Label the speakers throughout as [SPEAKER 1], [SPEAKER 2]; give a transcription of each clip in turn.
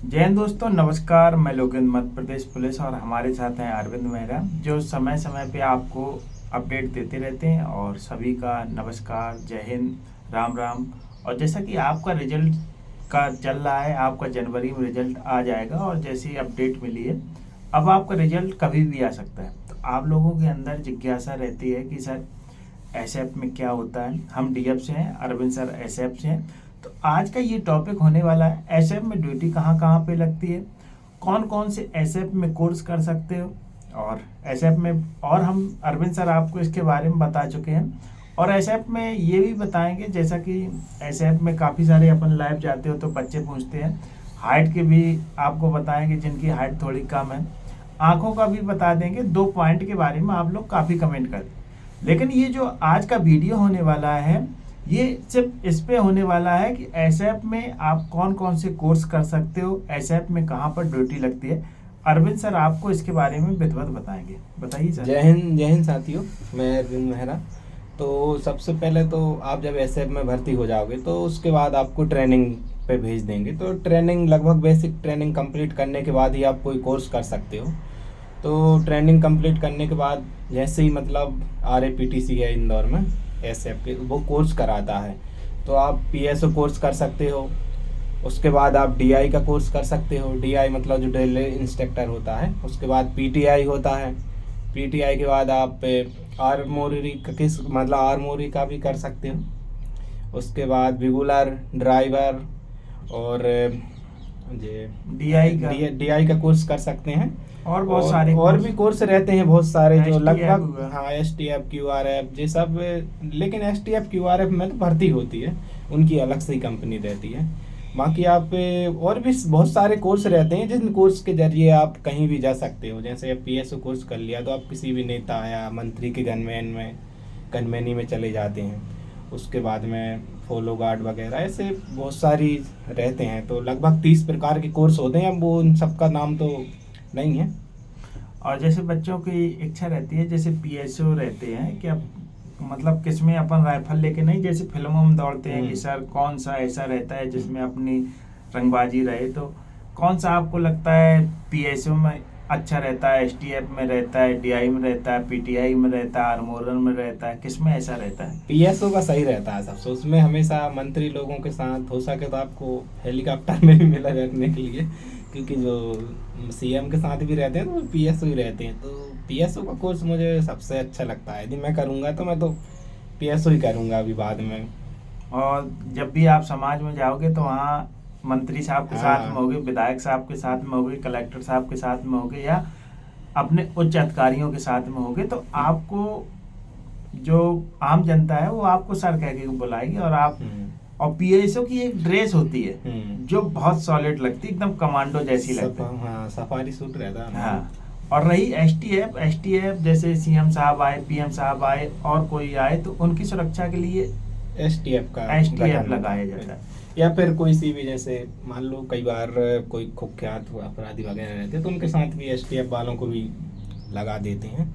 [SPEAKER 1] जय हिंद दोस्तों, नमस्कार। मैं लोकेंद्र, मध्य प्रदेश पुलिस, और हमारे साथ हैं अरविंद मेहरा, जो समय समय पे आपको अपडेट देते रहते हैं। और सभी का नमस्कार, जय हिंद, राम राम। और जैसा कि आपका रिजल्ट का चल रहा है, आपका जनवरी में रिजल्ट आ जाएगा और जैसी अपडेट मिली है, अब आपका रिजल्ट कभी भी आ सकता है। तो आप लोगों के अंदर जिज्ञासा रहती है कि सर एसएफ में क्या होता है। हम डीएफ से हैं, अरविंद सर एसएफ से हैं। तो आज का ये टॉपिक होने वाला है, एसएफ में ड्यूटी कहाँ कहाँ पे लगती है, कौन कौन से एसएफ में कोर्स कर सकते हो, और एसएफ में, और हम अरविंद सर आपको इसके बारे में बता चुके हैं। और एसएफ में ये भी बताएंगे, जैसा कि एसएफ में काफ़ी सारे अपन लाइव जाते हो तो बच्चे पूछते हैं, हाइट के भी आपको बताएंगे जिनकी हाइट थोड़ी कम है, आंखों का भी बता देंगे। 2 पॉइंट के बारे में आप लोग काफ़ी कमेंट करते हैं। लेकिन ये जो आज का वीडियो होने वाला है, ये सिर्फ इस पे होने वाला है कि एसएफ में आप कौन कौन से कोर्स कर सकते हो, एसएफ में कहाँ पर ड्यूटी लगती है। अरविंद सर आपको इसके बारे में विधिवत बताएंगे। बताइए सर।
[SPEAKER 2] जय हिंद साथियों। मैं अरविंद मेहरा। तो सबसे पहले तो आप जब एसएफ में भर्ती हो जाओगे तो उसके बाद आपको ट्रेनिंग पे भेज देंगे। तो ट्रेनिंग लगभग बेसिक ट्रेनिंग कंप्लीट करने के बाद ही आप कोई कोर्स कर सकते हो। तो ट्रेनिंग कंप्लीट करने के बाद जैसे ही मतलब RAPTC है इंदौर में, एसएफ के वो कोर्स कराता है, तो आप PSO कोर्स कर सकते हो। उसके बाद आप DI का कोर्स कर सकते हो। DI मतलब जो ड्रिल इंस्ट्रक्टर होता है। उसके बाद PTI होता है। PTI के बाद आप आर्मोरी का आर्मोरी का भी कर सकते हो। उसके बाद रेगुलर ड्राइवर और ये DI का कोर्स कर सकते हैं।
[SPEAKER 1] और बहुत सारे
[SPEAKER 2] और भी कोर्स रहते हैं बहुत सारे, जो
[SPEAKER 1] STF
[SPEAKER 2] लगभग
[SPEAKER 1] हुआ।
[SPEAKER 2] हाँ STF QRF ये सब। लेकिन STF QRF में तो भर्ती होती है, उनकी अलग से ही कंपनी रहती है। बाकी आप और भी बहुत सारे कोर्स रहते हैं जिन कोर्स के जरिए आप कहीं भी जा सकते हो। जैसे आप PSO कोर्स कर लिया तो आप किसी भी नेता या मंत्री के गनमैनी में चले जाते हैं। उसके बाद में फॉलो गार्ड वगैरह ऐसे बहुत सारी रहते हैं। तो लगभग 30 प्रकार के कोर्स होते हैं। अब वो उन सबका नाम तो नहीं है।
[SPEAKER 1] और जैसे बच्चों की इच्छा रहती है, जैसे पीएसओ रहते हैं कि अब मतलब किसमें अपन राइफल लेके नहीं, जैसे फिल्मों में दौड़ते हैं कि सर कौन सा ऐसा रहता है जिसमें अपनी रंगबाजी रहे, तो कौन सा आपको लगता है पीएसओ में अच्छा रहता है, एसटीएफ में रहता है, डीआई में रहता है, पीटीआई में रहता है, आर्मोरर में रहता है, किसमें ऐसा रहता है?
[SPEAKER 2] PSO का सही रहता है सबसे। उसमें हमेशा मंत्री लोगों के साथ हो सके तो आपको हेलीकॉप्टर में भी मिला रहने के लिए, क्योंकि जो CM के साथ भी रहते हैं तो PSO ही रहते हैं। तो PSO का कोर्स मुझे सबसे अच्छा लगता है। यदि मैं करूँगा तो मैं तो PSO ही करूँगा अभी बाद में।
[SPEAKER 1] और जब भी आप समाज में जाओगे तो वहाँ मंत्री साहब के साथ में
[SPEAKER 2] हाँ
[SPEAKER 1] होगे, विधायक साहब के साथ में होगे, कलेक्टर साहब के साथ में होगे, या अपने उच्च अधिकारियों के साथ में होगे, तो आपको जो आम जनता है वो आपको सर कह के बुलाएगी। और आप, और पीएसओ की एक ड्रेस होती है जो बहुत सॉलिड लगती है, एकदम कमांडो जैसी लगती है।
[SPEAKER 2] हाँ सफारी सूट रहता है।
[SPEAKER 1] हाँ। और रही एसटीएफ जैसे सीएम साहब आए, पीएम साहब आए, और कोई आए, तो उनकी सुरक्षा के लिए
[SPEAKER 2] STF का
[SPEAKER 1] एसटीएफ
[SPEAKER 2] गठन
[SPEAKER 1] लगाया जाता है।
[SPEAKER 2] या फिर कोई सी भी, जैसे मान लो कई बार कोई कुख्यात अपराधी वगैरह रहते हैं तो उनके साथ भी STF वालों को भी लगा देते हैं।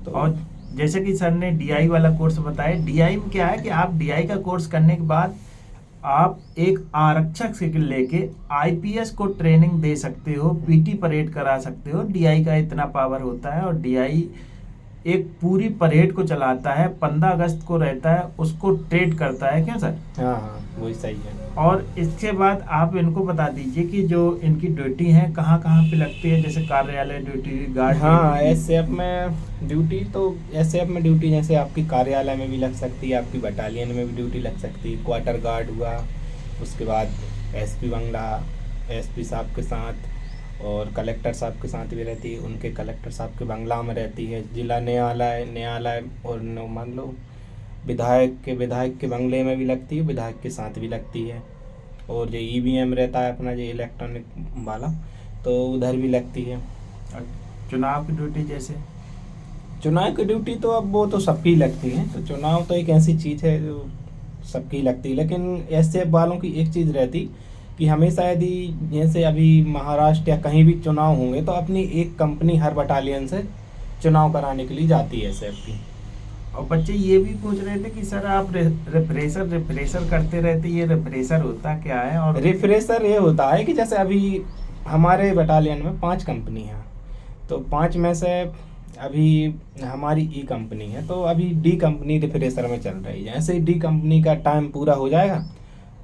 [SPEAKER 2] तो
[SPEAKER 1] और जैसे कि सर ने डीआई वाला कोर्स बताया, डीआई में क्या है कि आप डीआई का कोर्स करने के बाद आप एक आरक्षक से लेके आईपीएस को ट्रेनिंग दे सकते हो, पीटी परेड करा सकते हो। डीआई का इतना पावर होता है। और डीआई एक पूरी परेड को चलाता है, 15 अगस्त को रहता है, उसको ट्रेड करता है। क्यों सर?
[SPEAKER 2] हाँ वही सही है।
[SPEAKER 1] और इसके बाद आप इनको बता दीजिए कि जो इनकी ड्यूटी है कहाँ कहाँ पे लगती है, जैसे कार्यालय ड्यूटी, गार्ड
[SPEAKER 2] हाँ
[SPEAKER 1] ड्यूटी।
[SPEAKER 2] एसएफ में ड्यूटी जैसे आपकी कार्यालय में भी लग सकती है, आपकी बटालियन में भी ड्यूटी लग सकती है। क्वार्टर गार्ड हुआ, उसके बाद SP बंगला, SP साहब के साथ, और कलेक्टर साहब के साथ भी रहती है, उनके कलेक्टर साहब के बंगला में रहती है। जिला न्यायालय और मान लो विधायक के बंगले में भी लगती है, विधायक के साथ भी लगती है। और जो EVM रहता है अपना, जो इलेक्ट्रॉनिक वाला, तो उधर भी लगती है।
[SPEAKER 1] और चुनाव की ड्यूटी जैसे,
[SPEAKER 2] चुनाव की ड्यूटी तो अब वो तो सबकी लगती है। तो चुनाव तो एक ऐसी चीज़ है जो सबकी लगती है। लेकिन ऐसे वालों की एक चीज़ रहती कि हमेशा यदि जैसे अभी महाराष्ट्र या कहीं भी चुनाव होंगे तो अपनी एक कंपनी हर बटालियन से चुनाव कराने के लिए जाती है SAF की।
[SPEAKER 1] और बच्चे ये भी पूछ रहे थे कि सर आप रिफ्रेशर करते रहते, ये रिफ्रेशर होता क्या है? और
[SPEAKER 2] रिफ्रेशर ये होता है कि जैसे अभी हमारे बटालियन में 5 कंपनी हैं, तो 5 में से अभी हमारी ई कंपनी है, तो अभी डी कंपनी रिफ्रेशर में चल रही है। जैसे ही डी कंपनी का टाइम पूरा हो जाएगा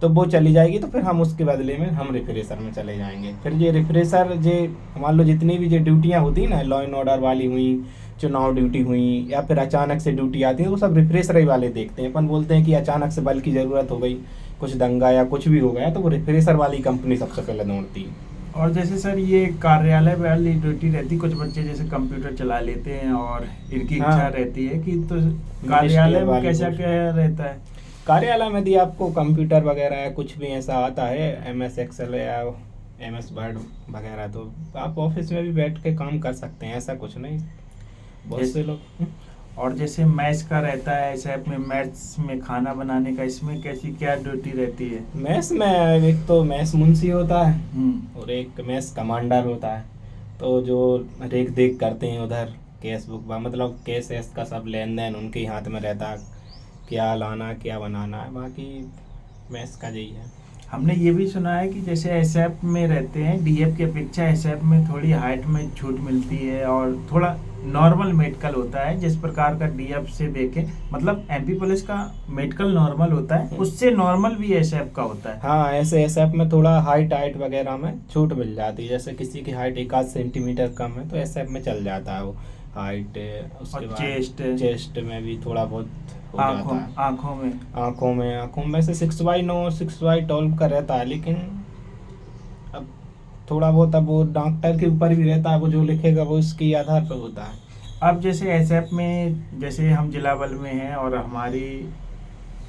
[SPEAKER 2] तो वो चली जाएगी, तो फिर हम उसके बदले में हम रिफ्रेशर में चले जाएंगे। फिर ये रिफ्रेशर जे मान लो जितनी भी जो ड्यूटियाँ होती ना, लॉ एंड ऑर्डर वाली हुई, चुनाव ड्यूटी हुई, या फिर अचानक से ड्यूटी आती है, वो सब रिफ्रेशर ही वाले देखते हैं। अपन बोलते हैं कि अचानक से बल की ज़रूरत हो गई, कुछ दंगा या कुछ भी हो गया, तो वो रिफ्रेशर वाली कंपनी सबसे पहले दौड़ती है।
[SPEAKER 1] और जैसे सर ये कार्यालय वाली ड्यूटी रहती, कुछ बच्चे जैसे कंप्यूटर चला लेते हैं और इनकी इच्छा
[SPEAKER 2] हाँ।
[SPEAKER 1] रहती है कि तो कार्यालय में
[SPEAKER 2] वाली
[SPEAKER 1] कैसा
[SPEAKER 2] पोस्ट।
[SPEAKER 1] क्या रहता है?
[SPEAKER 2] कार्यालय में यदि आपको कंप्यूटर वगैरह या कुछ भी ऐसा आता है, MS एक्सेल या MS वर्ड वगैरह, तो आप ऑफिस में भी बैठ के काम कर सकते हैं, ऐसा कुछ नहीं। बहुत से लोग
[SPEAKER 1] और जैसे मैथ्स का रहता है, ऐसे में मैथ्स में खाना बनाने का, इसमें कैसी क्या ड्यूटी रहती है?
[SPEAKER 2] मैथ्स में एक तो मैथ्स मुंशी होता है और
[SPEAKER 1] हम्म।
[SPEAKER 2] एक मैथ्स कमांडर होता है। तो जो रेख देख करते हैं उधर कैश बुक मतलब कैश एस का सब लेन देन उनके ही हाथ में रहता है, क्या लाना क्या बनाना है। बाकी मैथ्स का यही है।
[SPEAKER 1] हमने ये भी सुना है कि जैसे एसएफ में रहते हैं, डीएफ की अपेक्षा एसएफ में थोड़ी हाइट में छूट मिलती है और थोड़ा नॉर्मल मेडिकल होता है, जिस प्रकार का डीएफ से देखे, मतलब एमपी पुलिस का मेडिकल नॉर्मल होता है, उससे नॉर्मल भी एसएफ का होता है।
[SPEAKER 2] हाँ, ऐसे एसएफ में थोड़ा हाइट वगैरह में छूट मिल जाती है। जैसे किसी की हाइट 1 सेंटीमीटर कम है तो एसएफ में चल जाता है वो हाइट। उसके
[SPEAKER 1] और
[SPEAKER 2] बाद चेस्ट में भी थोड़ा बहुत हो जाता है।
[SPEAKER 1] आँखों में
[SPEAKER 2] आँखों में से 6/9 6/12 का रहता है, लेकिन अब थोड़ा बहुत अब वो डॉक्टर के ऊपर भी रहता है, वो जो लिखेगा वो उसके आधार पर होता है।
[SPEAKER 1] अब जैसे एसएफ में जैसे हम जिला बल में हैं और हमारी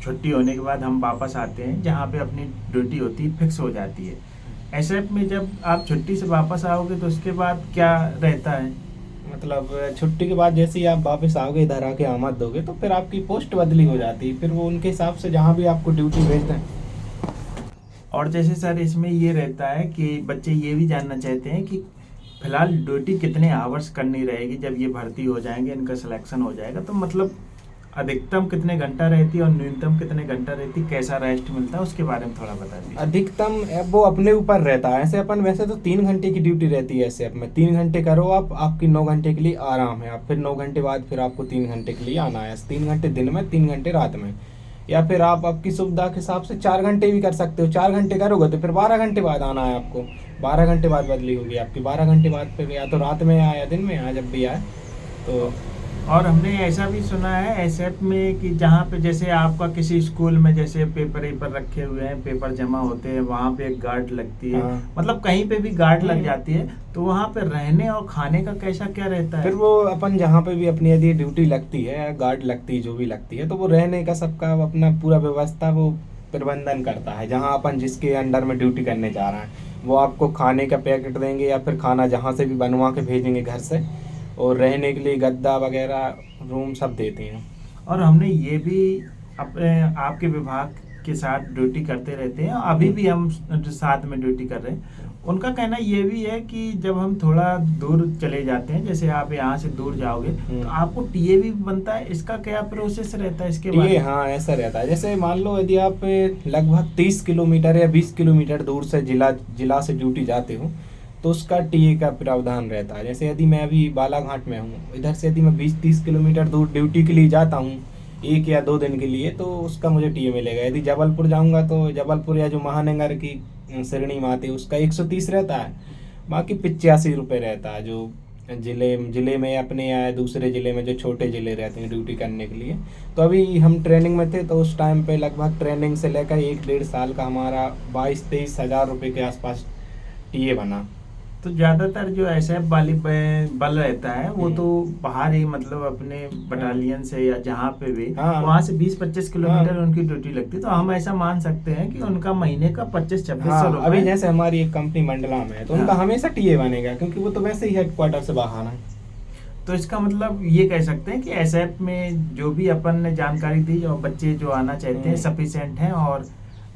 [SPEAKER 1] छुट्टी होने के बाद हम वापस आते हैं, जहाँ पे अपनी ड्यूटी होती है फिक्स हो जाती है। एसएफ में जब आप छुट्टी से वापस आओगे तो उसके बाद क्या रहता है?
[SPEAKER 2] मतलब छुट्टी के बाद जैसे ही आप वापस आओगे, इधर आके आमद दोगे, तो फिर आपकी पोस्ट बदली हो जाती है। फिर वो उनके हिसाब से जहाँ भी आपको ड्यूटी भेजते हैं।
[SPEAKER 1] और जैसे सर इसमें ये रहता है कि बच्चे ये भी जानना चाहते हैं कि फिलहाल ड्यूटी कितने आवर्स करनी रहेगी जब ये भर्ती हो जाएंगे, इनका सिलेक्शन हो जाएगा, तो मतलब अधिकतम कितने घंटा रहती है और न्यूनतम कितने घंटा रहती है, कैसा रेस्ट मिलता है, उसके बारे में थोड़ा बता दीजिए।
[SPEAKER 2] अधिकतम वो अपने ऊपर रहता है। ऐसे अपन वैसे तो 3 घंटे की ड्यूटी रहती है। ऐसे में 3 घंटे करो आप, आपकी 9 घंटे के लिए आराम है। आप फिर 9 घंटे बाद फिर आपको 3 घंटे के लिए आना है। 3 घंटे दिन में, 3 घंटे रात में, या फिर आप आपकी सुविधा के हिसाब से 4 घंटे भी कर सकते हो। 4 घंटे करोगे तो फिर 12 घंटे बाद आना है आपको। 12 घंटे बाद बदली होगी आपकी। 12 घंटे बाद फिर या तो रात में आया या दिन में आया, जब भी आए तो।
[SPEAKER 1] और हमने ऐसा भी सुना है एसएफ में कि जहाँ पे जैसे आपका किसी स्कूल में जैसे पेपर रखे हुए हैं, पेपर जमा होते हैं, वहाँ पे एक गार्ड लगती है।
[SPEAKER 2] हाँ।
[SPEAKER 1] मतलब कहीं पे भी गार्ड लग जाती है, तो वहाँ पे रहने और खाने का कैसा क्या रहता है?
[SPEAKER 2] फिर वो अपन जहाँ पे भी अपनी यदि ड्यूटी लगती है, गार्ड लगती है, जो भी लगती है, तो वो रहने का सबका अपना पूरा व्यवस्था वो प्रबंधन करता है। जहाँ अपन जिसके अंडर में ड्यूटी करने जा रहे हैं, वो आपको खाने का पैकेट देंगे या फिर खाना जहाँ से भी बनवा के भेजेंगे घर से, और रहने के लिए गद्दा वगैरह रूम सब देते हैं।
[SPEAKER 1] और हमने ये भी अपने आपके विभाग के साथ ड्यूटी करते रहते हैं, अभी भी हम साथ में ड्यूटी कर रहे हैं। उनका कहना ये भी है कि जब हम थोड़ा दूर चले जाते हैं, जैसे आप यहाँ से दूर जाओगे तो आपको टीए भी बनता है। इसका क्या प्रोसेस रहता है इसके बारे
[SPEAKER 2] ये
[SPEAKER 1] में?
[SPEAKER 2] हाँ, ऐसा रहता है। जैसे मान लो यदि आप लगभग 30 किलोमीटर या 20 किलोमीटर दूर से जिला से ड्यूटी जाते हो, तो उसका टीए का प्रावधान रहता है। जैसे यदि मैं अभी बालाघाट में हूँ, इधर से यदि मैं 20-30 किलोमीटर दूर ड्यूटी के लिए जाता हूँ 1 या 2 दिन के लिए, तो उसका मुझे टीए मिलेगा। यदि जबलपुर जाऊँगा तो जबलपुर या जो महानगर की श्रेणी में आती है उसका 130 रहता है। बाकी 85 रुपये रहता है जो जिले में अपने या दूसरे ज़िले में जो छोटे ज़िले रहते हैं ड्यूटी करने के लिए। तो अभी हम ट्रेनिंग में थे, तो उस टाइम पे लगभग ट्रेनिंग से लेकर 1-1.5 साल का हमारा 22-23 हज़ार रुपये के आसपास टीए बना।
[SPEAKER 1] तो ज्यादातर जो एसएफ वाली बल रहता है वो तो बाहर ही, मतलब अपने बटालियन से या जहाँ पे भी,
[SPEAKER 2] हाँ।
[SPEAKER 1] वहाँ से 20-25 किलोमीटर
[SPEAKER 2] हाँ।
[SPEAKER 1] उनकी ड्यूटी लगती है। तो हम ऐसा मान सकते हैं कि उनका महीने का 25-26
[SPEAKER 2] हाँ,
[SPEAKER 1] सौ
[SPEAKER 2] अभी
[SPEAKER 1] रुपए।
[SPEAKER 2] जैसे हमारी एक कंपनी मंडला में है, तो उनका
[SPEAKER 1] हाँ।
[SPEAKER 2] हमेशा टीए बनेगा, क्योंकि वो तो वैसे ही हेडक्वार्टर से बाहर है।
[SPEAKER 1] तो इसका मतलब ये कह सकते हैं कि एसएफ में जो भी अपन ने जानकारी दी और बच्चे जो आना चाहते हैं सफिशिएंट हैं, और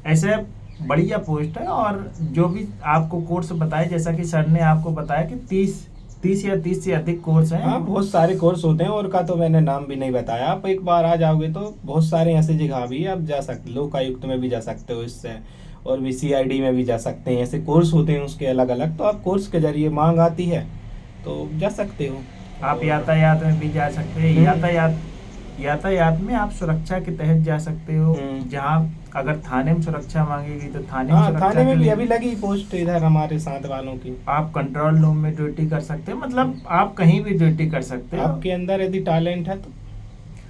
[SPEAKER 1] एसएफ बढ़िया पोस्ट है। और जो भी आपको कोर्स बताया, जैसा कि सर ने आपको बताया कि 30 30 या 30 से अधिक कोर्स हैं।
[SPEAKER 2] हाँ, बहुत सारे कोर्स होते हैं, और का तो मैंने नाम भी नहीं बताया। आप एक बार आ जाओगे तो बहुत सारे ऐसे जगह भी आप जा सकते, लोकायुक्त में भी जा सकते हो इससे, और भी CID में भी जा सकते हैं। ऐसे कोर्स होते हैं उसके अलग अलग, तो आप कोर्स के जरिए मांग आती है तो जा सकते हो।
[SPEAKER 1] आप यातायात में भी जा सकते हैं। यातायात में आप सुरक्षा के तहत जा सकते हो। जहाँ अगर थाने में सुरक्षा मांगेगी तो थाने में
[SPEAKER 2] हाँ,
[SPEAKER 1] सुरक्षा
[SPEAKER 2] थाने में
[SPEAKER 1] के
[SPEAKER 2] भी
[SPEAKER 1] लिए
[SPEAKER 2] अभी लगी पोस्ट इधर हमारे साथ वालों की।
[SPEAKER 1] आप कंट्रोल रूम में ड्यूटी कर सकते हो, मतलब आप कहीं भी ड्यूटी कर सकते हो।
[SPEAKER 2] आपके अंदर यदि टैलेंट है तो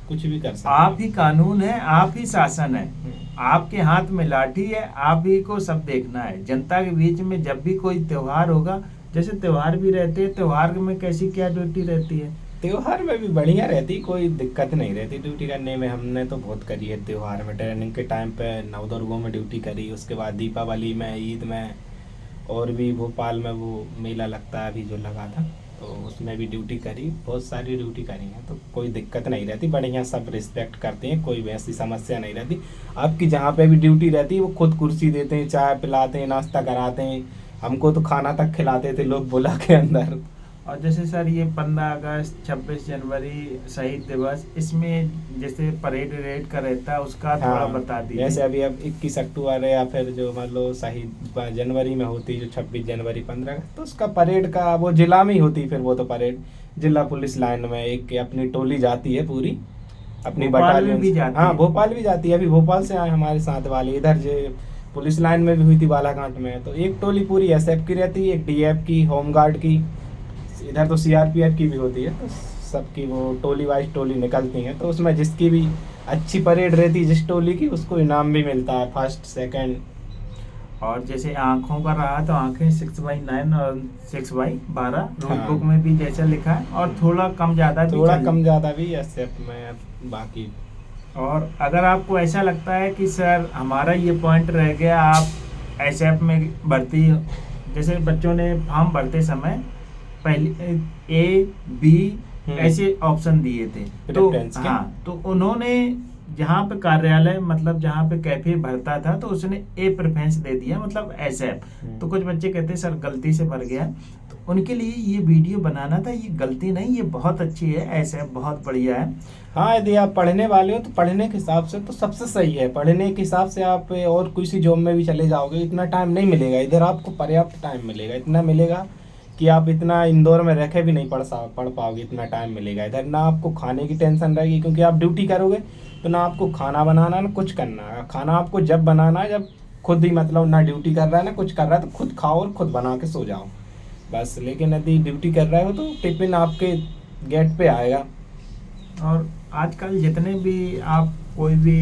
[SPEAKER 2] कुछ भी कर सकते
[SPEAKER 1] आप ही कानून है, आप ही शासन है,
[SPEAKER 2] हम्म।
[SPEAKER 1] आपके हाथ में लाठी है, आप ही को सब देखना है। जनता के बीच में जब भी कोई त्योहार होगा, जैसे त्योहार भी रहते हैं, त्योहार में कैसी क्या ड्यूटी रहती है?
[SPEAKER 2] त्योहार में भी बढ़िया रहती, कोई दिक्कत नहीं रहती ड्यूटी करने में। हमने तो बहुत करी है त्योहार में, ट्रेनिंग के टाइम पे नवदुर्गों में ड्यूटी करी, उसके बाद दीपावली में, ईद में, और भी भोपाल में वो मेला लगता है अभी जो लगा था, तो उसमें भी ड्यूटी करी। बहुत सारी ड्यूटी करी है, तो कोई दिक्कत नहीं रहती, बढ़िया सब रिस्पेक्ट करते हैं, कोई वैसी समस्या नहीं रहती। आपकी जहाँ पे भी ड्यूटी रहती है वो खुद कुर्सी देते हैं, चाय पिलाते हैं, नाश्ता कराते हैं, हमको तो खाना तक खिलाते थे लोग बुला के अंदर।
[SPEAKER 1] और जैसे सर ये 15 अगस्त 26 जनवरी शहीद दिवस, इसमें जैसे परेड रेड का रहता है, उसका थोड़ा बता दीजिए।
[SPEAKER 2] जैसे अभी अब 21 अक्टूबर है, या फिर जो मान लो शहीद जनवरी में होती है, जो 26 जनवरी 15 अगस्त, तो उसका परेड का वो जिला में ही होती है। फिर वो तो परेड जिला पुलिस लाइन में एक अपनी टोली जाती है पूरी, अपनी बटालियन
[SPEAKER 1] भी जाती है।
[SPEAKER 2] हाँ, भोपाल भी जाती है। अभी भोपाल से आए हमारे साथ वाले, इधर जो पुलिस लाइन में भी हुई थी बालाघाट में, तो एक टोली पूरी SF की रहती है, एक DF की, होमगार्ड की, इधर तो CRPF की भी होती है। तो सबकी वो टोली वाइज टोली निकलती हैं, तो उसमें जिसकी भी अच्छी परेड रहती है जिस टोली की, उसको इनाम भी मिलता है, फर्स्ट सेकंड।
[SPEAKER 1] और जैसे आंखों का रहा तो आंखें 6/9 और 6/12 रूल
[SPEAKER 2] हाँ।
[SPEAKER 1] बुक में भी जैसा लिखा है, और थोड़ा कम ज़्यादा भी
[SPEAKER 2] थोड़ा
[SPEAKER 1] चल-
[SPEAKER 2] कम ज़्यादा भी SF में बाकी।
[SPEAKER 1] और अगर आपको ऐसा लगता है कि सर हमारा ये पॉइंट रह गया, आप SF में भर्ती, जैसे बच्चों ने फॉर्म भरते समय पहले A, B ऐसे ऑप्शन दिए थे, तो
[SPEAKER 2] Preference के?
[SPEAKER 1] हाँ, तो उन्होंने जहाँ पे कार्यालय, मतलब जहाँ पे कैफे भरता था, तो उसने A प्रेफरेंस दे दिया, मतलब SF। तो कुछ बच्चे कहते हैं सर गलती से भर गया, तो उनके लिए ये वीडियो बनाना था। ये गलती नहीं, ये बहुत अच्छी है, SF बहुत बढ़िया है।
[SPEAKER 2] हाँ, यदि आप पढ़ने वाले हो तो पढ़ने के हिसाब से तो सबसे सही है। पढ़ने के हिसाब से आप और किसी जॉब में भी चले जाओगे, इतना टाइम नहीं मिलेगा। इधर आपको पर्याप्त टाइम मिलेगा, इतना मिलेगा कि आप इतना इंदौर में रह के भी नहीं पढ़ पाओगे, इतना टाइम मिलेगा इधर। ना आपको खाने की टेंशन रहेगी, क्योंकि आप ड्यूटी करोगे तो ना आपको खाना बनाना, ना कुछ करना है। खाना आपको जब बनाना है, जब खुद ही, मतलब ना ड्यूटी कर रहा है ना कुछ कर रहा है, तो खुद खाओ और खुद बना के सो जाओ बस। लेकिन यदि ड्यूटी कर रहे हो तो टिफिन आपके गेट पे आएगा।
[SPEAKER 1] और आजकल जितने भी आप कोई भी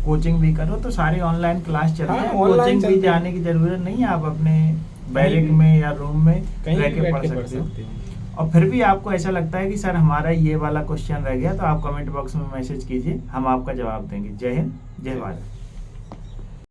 [SPEAKER 1] कोचिंग भी करो, तो सारे ऑनलाइन क्लास चल रहे
[SPEAKER 2] हाँ,
[SPEAKER 1] हैं।
[SPEAKER 2] online
[SPEAKER 1] कोचिंग
[SPEAKER 2] चलते
[SPEAKER 1] भी
[SPEAKER 2] हैं।
[SPEAKER 1] जाने की जरूरत नहीं है, आप अपने बैरिक
[SPEAKER 2] भी,
[SPEAKER 1] में या रूम में
[SPEAKER 2] कहीं
[SPEAKER 1] रह
[SPEAKER 2] भी
[SPEAKER 1] के
[SPEAKER 2] बैठ
[SPEAKER 1] पढ़
[SPEAKER 2] के पढ़
[SPEAKER 1] सकते हो।
[SPEAKER 2] सकते हो।
[SPEAKER 1] और फिर भी आपको ऐसा लगता है कि सर हमारा ये वाला क्वेश्चन रह गया, तो आप कमेंट बॉक्स में मैसेज कीजिए, हम आपका जवाब देंगे। जय हिंद, जय भारत।